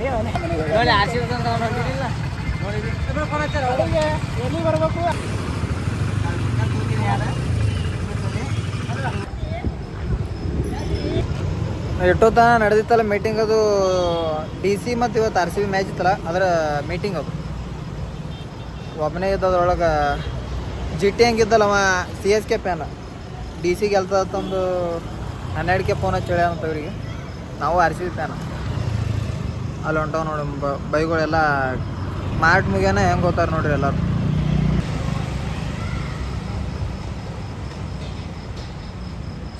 ನೋಡಿ ಆಶೀರ್ವಾದ ನೋಡಿಲ್ಲ ಎಲ್ಲಿ ಬರ್ಬೇಕು ಎಷ್ಟೊತ್ತ ನಡೆದಿತ್ತಲ್ಲ ಮೀಟಿಂಗ್ ಅದು DC ಮತ್ತು ಇವತ್ತು RCB ಮ್ಯಾಚ್ ಇತ್ತಲ್ಲ ಅದರ ಮೀಟಿಂಗ್ ಅದು ಒಬ್ಬನೇ ಇದ್ದದ್ರೊಳಗೆ GT ಹಂಗಿದ್ದಲ್ಲ ಅವ CSK ಫ್ಯಾನ್ DC ಗೆಲ್ತದತ್ತಂದು 12ಕ್ಕೆ ಫೋನ್ ಹಚ್ಚೇಳ ಅಂತ ಇವ್ರಿಗೆ ನಾವು RCB ಫ್ಯಾನ್ ಅಲ್ಲಿ ಹೊಂಟವ್ ನೋಡಿ ಬೈಗಳೆಲ್ಲ ಮಾರ್ಟ್ ಮುಗಿಯೋಣ ಹೆಂಗೆ ಹೋಗ್ತಾರೆ ನೋಡ್ರಿ ಎಲ್ಲರೂ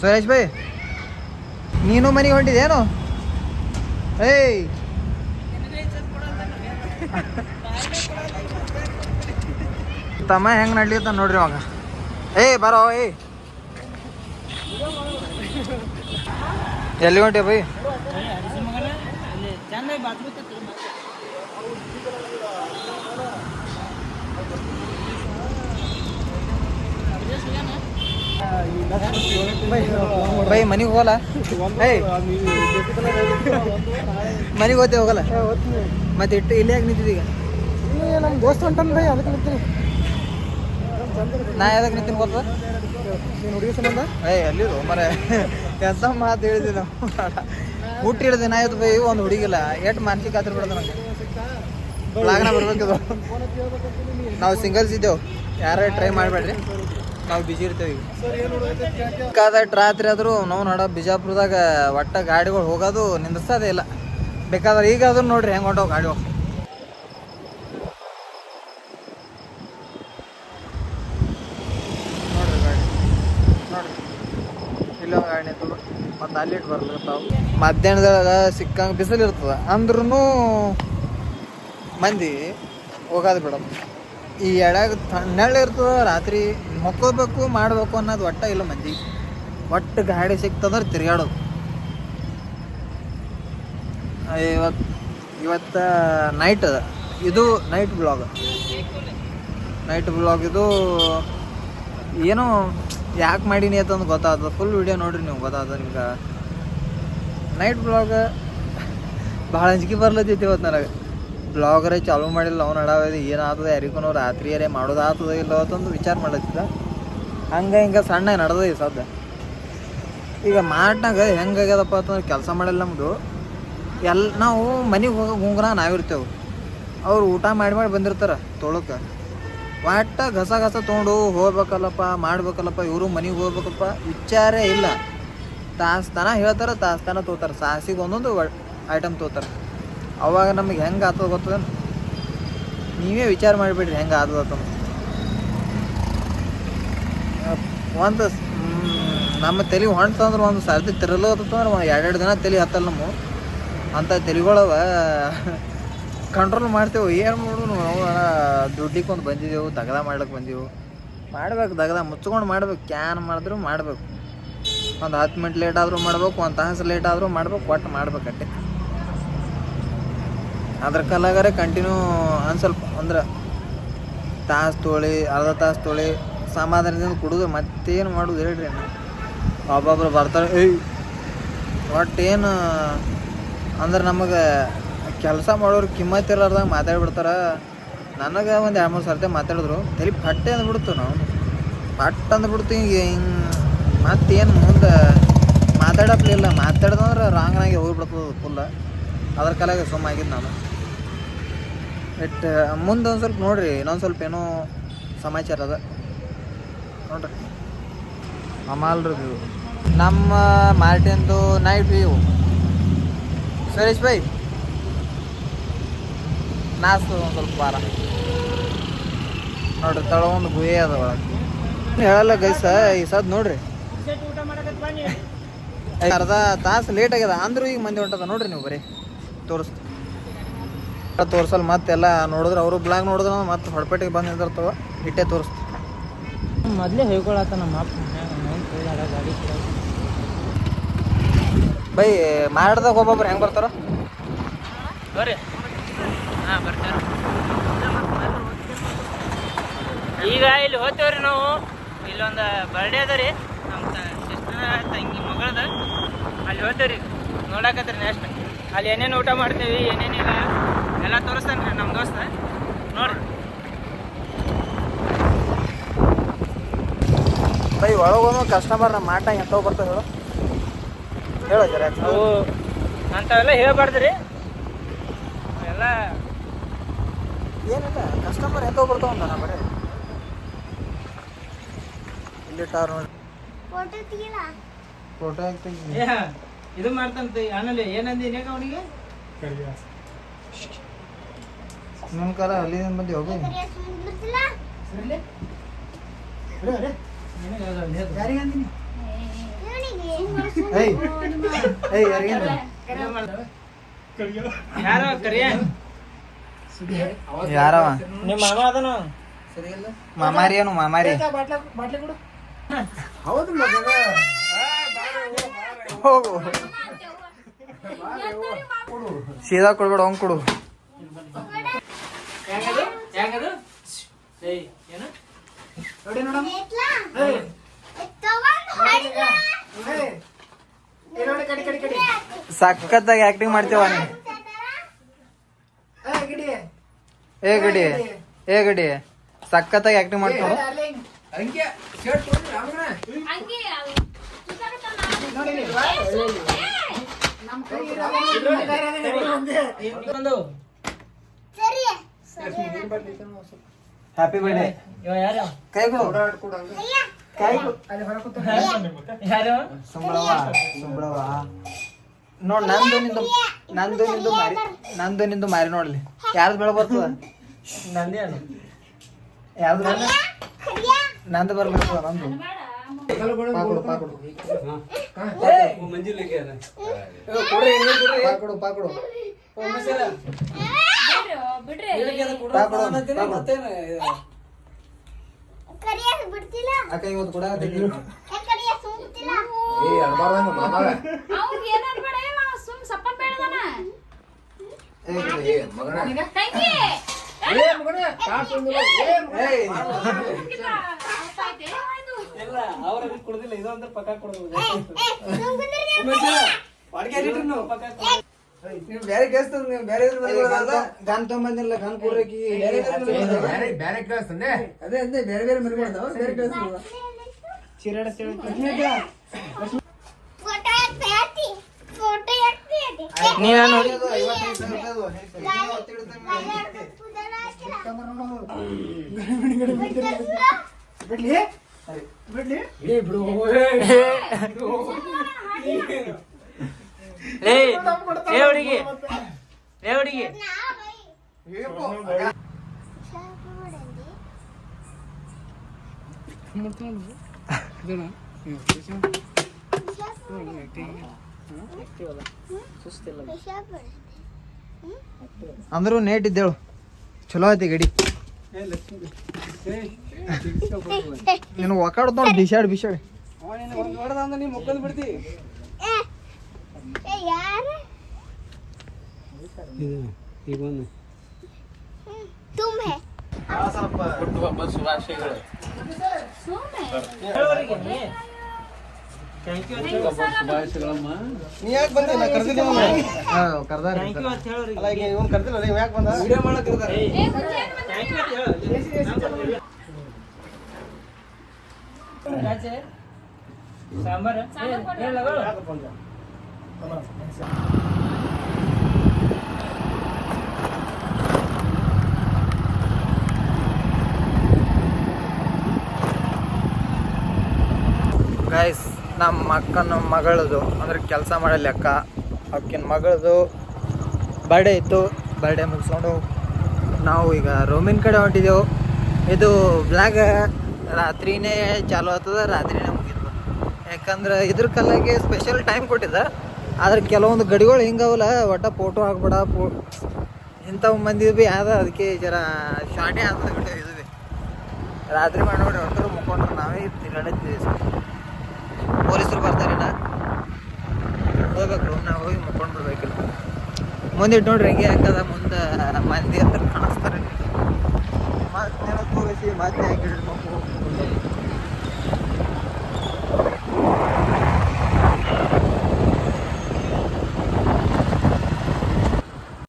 ಸುರೇಶ್ ಭಾಯ್ ನೀನು ಮನೆಗೆ ಹೊಂಟಿದೇನು ಏಯ್ ತಮ್ಮ ಹೆಂಗೆ ನಡ್ಲಿತ್ತ ನೋಡ್ರಿ ಅವಾಗ ಏಯ್ ಬರೋ ಏಯ್ ಎಲ್ಲಿ ಹೊಂಟಿ ಬೈ ಬೈ ಮನೆಗೆ ಹೋಗಲ್ಲ ಏಯ್ ಮನೆಗೆ ಹೋಗ್ತೇವೆ ಹೋಗಲ್ಲ ಮತ್ತೆ ಇಟ್ಟು ಇಲ್ಲಿ ಯಾಕೆ ನಿಂತಿದ್ದೀಗ ನಮ್ಮ ದೋಸ್ತ ಹೊಂಟನ್ ಬೈ ಅದಕ್ಕೆ ನಿಂತೀನಿ ನಾ ಯಾವ್ದಕ್ಕೆ ನಿಂತೀನಿ ಗೊತ್ತ ನೀನು ಹುಡುಗಿ ಸಂಬಂಧ ಏಯ್ ಅಲ್ಲಿರು ಮರ ಎಂತ ಮಾತು ಹೇಳಿದ್ವಿ ನಾವು ಹುಟ್ಟು ಹಿಡಿದು ನಾ ಇವತ್ತು ಬೈ ಒಂದು ಹುಡುಗಿಲ್ಲ ಎಷ್ಟು ಮಾನಸಿಕ ಹತ್ರ ಬಿಡೋದು ನಂಗೆ ಲಾಗನ ಬರ್ಬೇಕಿದು ನಾವು ಸಿಂಗಲ್ಸ್ ಇದ್ದೇವೆ ಯಾರು ಟ್ರೈ ಮಾಡಬೇಡ್ರಿ ನಾವು ಬಿಜಿ ಇರ್ತೇವೆ ಈಗ ರಾತ್ರಿ ಆದರೂ ನಾವು ನೋಡ ಬಿಜಾಪುರದಾಗ ಒಟ್ಟ ಗಾಡಿಗಳು ಹೋಗೋದು ನಿಂದಿಸೋದೇ ಇಲ್ಲ ಬೇಕಾದ್ರೆ ಈಗಾದ್ರೂ ನೋಡ್ರಿ ಹೆಂಗೆ ಹೊಂಟವು ಗಾಡಿಗಳು ನೋಡ್ರಿ ಗಾಡಿ ನೋಡ್ರಿ ಇಲ್ಲೊಂದು ಗಾಡಿ ನಿಂತು ಮತ್ತು ಅಲ್ಲಿಟ್ಟು ಬರ್ಲಿರ್ತಾವೆ ಮಧ್ಯಾಹ್ನದಾಗ ಸಿಕ್ಕಂಗೆ ಬಿಸಿಲು ಇರ್ತದೆ ಅಂದ್ರೂ ಮಂದಿ ಹೋಗೋದು ಬಿಡೋದು ಈ ಎಳ್ಯಾಗ ನೆಳ್ಳು ಇರ್ತದೆ ರಾತ್ರಿ ಮಕ್ಕೋಬೇಕು ಮಾಡಬೇಕು ಅನ್ನೋದು ಒಟ್ಟ ಇಲ್ಲ ಮಂದಿ ಒಟ್ಟು ಗಾಡಿ ಸಿಕ್ತಂದ್ರೆ ತಿರ್ಗಾಡೋದು ಇವತ್ತು ನೈಟ್ ಅದ ಇದು ನೈಟ್ ಬ್ಲಾಗ್ ಇದು ಏನೋ ಯಾಕೆ ಮಾಡೀನಿ ಅಂತಂದು ಗೊತ್ತಾಗ್ತದೆ ಫುಲ್ ವಿಡಿಯೋ ನೋಡ್ರಿ ನೀವು ಗೊತ್ತಾಗ್ತದೆ ನಿಮ್ಗೆ ನೈಟ್ ಬ್ಲಾಗ್ ಭಾಳ ಅಂಜಿಕೆ ಬರ್ಲತ್ತೈತಿ ಇವತ್ತು ನನಗೆ ಬ್ಲಾಗರೇ ಚಾಲೂ ಮಾಡಿಲ್ಲ ಅವ್ನು ನಡಾವದು ಏನಾಗ್ತದೆ ಯಾರಿಗೂ ರಾತ್ರಿಯರೇ ಮಾಡೋದಾಗ್ತದೆ ಇಲ್ಲ ಅಂತಂದು ವಿಚಾರ ಮಾಡತ್ತಿದ್ದ ಹಿಂಗೆ ಸಣ್ಣ ನಡೆದ ಈ ಸದ್ಯ ಈಗ ಮಾಟ್ನಾಗ ಹೆಂಗಾಗ್ಯದಪ್ಪ ಅಂತಂದ್ರೆ ಕೆಲಸ ಮಾಡಿಲ್ಲ ನಮ್ಮದು ನಾವು ಮನೆಗೆ ಹೋಗೋ ಗುಂಗ್ರ ನಾವಿರ್ತೇವೆ ಅವ್ರು ಊಟ ಮಾಡಿ ಬಂದಿರ್ತಾರೆ ತೊಳಕ್ಕೆ ಒಟ್ಟ ಗಸ ತೊಗೊಂಡು ಹೋಗ್ಬೇಕಲ್ಲಪ್ಪ ಮಾಡ್ಬೇಕಲ್ಲಪ್ಪ ಇವರು ಮನೆಗೆ ಹೋಗ್ಬೇಕಪ್ಪ ವಿಚಾರೇ ಇಲ್ಲ ತಾಸ್ತನ ಹೇಳ್ತಾರೆ ತಾಸ್ತನ ತೋತಾರೆ ಸಾಸಿಗೆ ಒಂದೊಂದು ಐಟಮ್ ತೋತಾರೆ ಅವಾಗ ನಮಗೆ ಹೆಂಗೆ ಆಗ್ತದೆ ಗೊತ್ತದ ನೀವೇ ವಿಚಾರ ಮಾಡಿಬಿಡ್ರಿ ಹೆಂಗೆ ಆಗ್ತದ ಒಂದು ನಮ್ಮ ತಲೆ ಹೊಂಟಂದ್ರೆ ಒಂದು ಸರ್ತಿ ತಿರಲತ್ತಂದ್ರೆ ಒಂದು 2 ದಿನ ತಲೆ ಹತ್ತಲ್ಲ ನಮ್ಮ ಅಂಥ ತಲೆಗಳವ ಕಂಟ್ರೋಲ್ ಮಾಡ್ತೇವೆ ಏನು ಮಾಡೋದು ನಾವು ದುಡ್ಡಿಗೆ ಒಂದು ಬಂದಿದ್ದೆವು ದಗದ ಮಾಡ್ಲಿಕ್ಕೆ ಬಂದೆವು ಮಾಡ್ಬೇಕು ದಗದ ಮುಚ್ಕೊಂಡು ಮಾಡ್ಬೇಕು ಕ್ಯಾನ್ ಮಾಡಿದ್ರು ಮಾಡ್ಬೇಕು ಒಂದು 10 ಮಿನಿಟ್ ಲೇಟ್ ಆದರೂ ಮಾಡ್ಬೇಕು, ಒಂದು ತಾಸು ಲೇಟ್ ಆದರೂ ಮಾಡ್ಬೇಕು, ಒಟ್ಟು ಮಾಡ್ಬೇಕಟ್ಟೆ. ಅದ್ರ ಕಾಲಾಗಾರೆ ಕಂಟಿನ್ಯೂ ಸ್ವಲ್ಪ ಅಂದ್ರೆ ತಾಸು ತೊಳಿ ಅರ್ಧ ತಾಸು ತೊಳಿ ಸಮಾಧಾನದಿಂದ ಕುಡಿದು ಮತ್ತೇನು ಮಾಡೋದು ಹೇಳ್ರಿ. ಒಬ್ಬೊಬ್ರು ಬರ್ತಾರೆ, ಒಟ್ಟೇನು ಅಂದ್ರೆ ನಮಗೆ ಕೆಲಸ ಮಾಡೋರು ಕಿಮ್ಮತ್ತು ಇರ್ಲಾರ್ದಂಗೆ ಮಾತಾಡ್ಬಿಡ್ತಾರೆ. ನನಗೆ ಒಂದು 2-3 ಸರ್ತಿ ಮಾತಾಡಿದ್ರು, ತಲೆ ಪಟ್ಟೆ ಅಂದ್ಬಿಡ್ತು. ನಾವು ಪಟ್ಟು ಅಂದ್ಬಿಡ್ತು. ಹಿಂಗೆ ಮತ್ತೇನು ಮುಂದೆ ಮಾತಾಡಪ್ಲಿಲ್ಲ, ಮಾತಾಡ್ದಂದ್ರೆ ರಾಂಗ್ನಾಗೆ ಹೋಗ್ಬಿಡ್ತದೆ ಫುಲ್ಲ. ಅದ್ರ ಕಾಲಾಗ ಸುಮ್ಮಾಗಿದ್ದು ನಾನು. ಬಟ್ ಮುಂದೆ ಒಂದು ಸ್ವಲ್ಪ ನೋಡಿರಿ, ಇನ್ನೊಂದು ಸ್ವಲ್ಪ ಏನೋ ಸಮಾಚಾರ ಅದ ನೋಡ್ರಿ. ಅಮಾಲ್ ರಿವ್ಯೂ ನಮ್ಮ ಮಾರ್ಟಿನ್ದು ನೈಟ್ ವ್ಯೂ. ಸುರೇಶ್ ಭಾಯ್ ನಾಸ್ತು ಒಂದು ಸ್ವಲ್ಪ ವಾರ ನೋಡ್ರಿ, ತಳ ಒಂದು ಗುಹೆ ಅದ ಒಳಗೆ. ಹೇಳಲ್ಲ ಗೈಸ, ಈ ಸದ್ ನೋಡ್ರಿ ಅರ್ಧ ತಾಸು ಲೇಟ್ ಆಗ್ಯದ ಅಂದ್ರೂ ಈಗ ಮಂದಿ ಹೊಂಟದ ನೋಡ್ರಿ. ನೀವು ಬರೀ ತೋರ್ಸಲ್ ಮತ್ತೆಲ್ಲ ನೋಡಿದ್ರೆ ಅವರು ಬ್ಲಾಗ್ ನೋಡಿದ್ರೆ ಮತ್ತೆ ಹೊಡಪೇಟೆಗೆ ಬಂದು ನಿಂದಿರ್ತಾವ, ಇಟ್ಟೆ ತೋರಿಸ್ತು. ಮೊದಲೇ ಹೇಳ್ಕೊಳತ್ತ ನಮ್ಮ ಗಾಡಿ ಬೈ ಮಾಡ್ದಾಗ ಒಬ್ಬೊಬ್ರು ಹೆಂಗೆ ಬರ್ತಾರ ಬರ್ರಿ. ಹಾಂ ಬರ್ತಾರ. ಈಗ ಇಲ್ಲಿ ಹೋಗ್ತೇವ್ರಿ ನಾವು. ಇಲ್ಲೊಂದು ಬರ್ಡೇ ಅದ ರೀ ನಮ್ಮ ಸಿಸ್ಟರ್ ತಂಗಿ ಮಗಳದ, ಅಲ್ಲಿ ಹೋಗ್ತೇವ್ರಿ. ನೋಡಾಕತ್ರಿ ನೆಕ್ಸ್ಟ್ ಅಲ್ಲಿ ಏನೇನು ಊಟ ಮಾಡ್ತೀವಿ ಏನೇನಿಲ್ಲ ಎಲ್ಲ ತೋರಿಸ್ತಾನೆ ರೀ ನಮ್ಮ ದೋಸ್ತ ನೋಡ್ರಿ. ಬೈ ಒಳಗೋನು ಕಸ್ಟಮರ್ ನಮ್ಮ ಮಾಟ ಎಂಥವು ಬರ್ತಾವೆ ಹೇಳೋ ಜರ ಅವು ಅಂಥವೆಲ್ಲ ಹೇಳ್ಬಾರ್ದ್ರಿ ಎಲ್ಲ ಏನಿಲ್ಲ ಕಸ್ಟಮರ್ ಎಂಥವು ಬರ್ತಾವಂತ ನಾ ಬರೀ ಇಲ್ಲಿ ಟಾರ್ ನೋಡಿ ಫೋಟೋ ಹಾಕ್ತೀನಿ. ಇದು ಮಾಡ್ತಂತೆ ಆಮೇಲೆ ಏನಂದಿನ ಅವನಿಗೆ ನನ್ನ ಕಾಲ ಅಲ್ಲಿಂದ ಬಂದು ಹೋಗಿ ಯಾರ ಕರಿಯ ಯಾರವ ನಿಮ್ಮ ಮಾಮ ಅದನು ಮಾಮಾರಿ ಏನು ಮಾಮಾರಿ ಹೌದು ಹೋಗು ಸೀದಾ ಕೊಡ್ಬೇಡ ಅವ್ನು ಕೊಡು. ಹೆಂಗದು ಏನು ನೋಡಿ ನೋಡಮ್ ಕಡಿ ಕಡಿ ಕಡಿ ಸಖತ್ತಾಗಿ ಆಕ್ಟಿಂಗ್ ಮಾಡ್ತೇವ ನೀ. ಗಿಡಿ ಏ ಗಡಿ ಏ ಗಡಿ ಸಖತ್ತಾಗಿ ಆಕ್ಟಿಂಗ್ ಮಾಡ್ತೀವ. ಹಂಗೆ ಶರ್ಟ್ ತೊಗೊಂಡ್ರೆ ಅವನ ನೋಡಿ ನಮ್ಮ ಕೈ ಬಂದು ಹ್ಯಾಪಿ ಬರ್ಡೇ. ಇವ ಯಾರು ಕೈ ಕೊಡು ಕೈ ಕೊಡು. ಅಲ್ಲಿ ಹೊರ ಕೂತ ಯಾರು ಸುಂಬಳವ ನೋಡ್ ನಂದು ನಿಂದು ಮಾರಿ ನೋಡ್ಲಿ ಯಾರ್ದು ಬೆಳ ಬರ್ತದ. ನಂದೇ ಅನು ಯಾರ್ದು ನಂದು ಬರ್ಬೇಕು ನಂದು ಪಾಕೊಡು ಪಾಕೊಡು ಪಾಕೊಡು ಪಾಕೊಡು ಅಕ್ಕ ಇವತ್ತು ಕೂಡ ಕುಡ್ದಿಲ್ಲ ಇದು ಅಂದ್ರೆ ಪಕ್ಕ ಕೊಡೋದು ನೀವು ಬೇರೆ ಕೇಳಿಸ್ತದ ನೀವು ಬೇರೆ ಗಾನ್ ತಗೊಂಬಂದಿಲ್ಲ ಗಾನ್ ಕೊಡ್ರಕಿ ಬೇರೆ ಕೇಳಿಸ್ತಂದೆ ಅದೇ ಅಂದೆ ಬೇರೆ ಬೇರೆ ಮರಿಬಾರ್ದು ಬೇರೆ ಕೇಳಿಸ್ತದ ನೀನ ನೋಡಿ ಬಿಡ್ಲಿ ಬಿಡ್ಲಿ ಲೇ ಹುಡುಗಿ ಲೇ ಹುಡುಗಿ ಅಂದ್ರು ನೇಟ್ ಇದ್ದೇಳು ಚಲೋ ಐತಿ ಗಡಿ ನೀನು ಒಕ್ಕಾಡ್ ನೋಡಿ ಬಿಸಾಡ್ ಬಿಸಾಡ್ ನೀ ಮುಕ್ಕೊಂಡ್ ಬಿಡ್ತಿ ಈಗ ಒಂದು ಶುಭಾಶಯಗಳು ಶುಭಾಶಯಗಳಮ್ಮ. ನೀ ಯಾಕೆ ಬಂದಿಲ್ಲ ಕರ್ದಿಲ್ಲ ಕರ್ದಾರ ಅಲ್ಲ ಈಗ ಇವ್ನು ಕರ್ದಿಲ್ಲ ನೀವು ಯಾಕೆ ಬಂದ ವಿಡಿಯೋ ಮಾಡಕ್ ಕರ್ದಾರ ಸಾಂಬಾರ್ ಗೈಸ್ ನಮ್ಮ ಅಕ್ಕನ ಮಗಳದು ಅಂದ್ರೆ ಕೆಲಸ ಮಾಡೋ ಲೆಕ್ಕ ಅಕ್ಕಿನ ಮಗಳದು ಬರ್ಡೇ ಇತ್ತು. ಬರ್ಡೇ ಮುಗಿಸ್ಕೊಂಡು ನಾವು ಈಗ ರೂಮಿನ ಕಡೆ ಹೊಂಟಿದ್ದೆವು. ಇದು ಬ್ಲಾಗ್ ರಾತ್ರಿನೇ ಚಾಲು ಆಗ್ತದೆ, ರಾತ್ರಿನೇ ಮುಗಿತು. ಯಾಕಂದ್ರೆ ಇದ್ರ ಕಲ್ಲಾಗೆ ಸ್ಪೆಷಲ್ ಟೈಮ್ ಕೊಟ್ಟಿದ್ದ. ಆದ್ರೆ ಕೆಲವೊಂದು ಗಡಿಗಳು ಹಿಂಗವಲ್ಲ ಒಟ್ಟ ಫೋಟೋ ಹಾಕ್ಬೇಡ ಇಂಥವು ಮಂದಿ ಭೀ ಆದ, ಅದಕ್ಕೆ ಜರ ಶಾರ್ಟೇ ಆಗ್ತದೆ ಬಿಟ್ಟು ಇದು ಭೀ ರಾತ್ರಿ ಮಾಡಿ ನೋಡಿ ಹೊಂಟ್ರು ಮುಕ್ಕೊಂಡ್ರೆ ನಾವೇ ತಿರುಗಾಡಿದ್ವಿ. ಪೊಲೀಸರು ಬರ್ತಾರೇನ ಹೋಗ್ಬೇಕು ರೂಮ್ನಾಗ ಹೋಗಿ ಮುಕ್ಕೊಂಡು ಬರ್ಬೇಕಿಲ್ಲ. ಮುಂದಿಟ್ಟು ನೋಡ್ರಿ ಹೆಂಗೆ ಹಾಕದ ಮುಂದೆ ಮಂದಿ ಅಂತ ಕಾಣಿಸ್ತಾರೆ. ಮತ್ತೆ ತೋರಿಸಿ ಮತ್ತೆ ಹಾಕಿ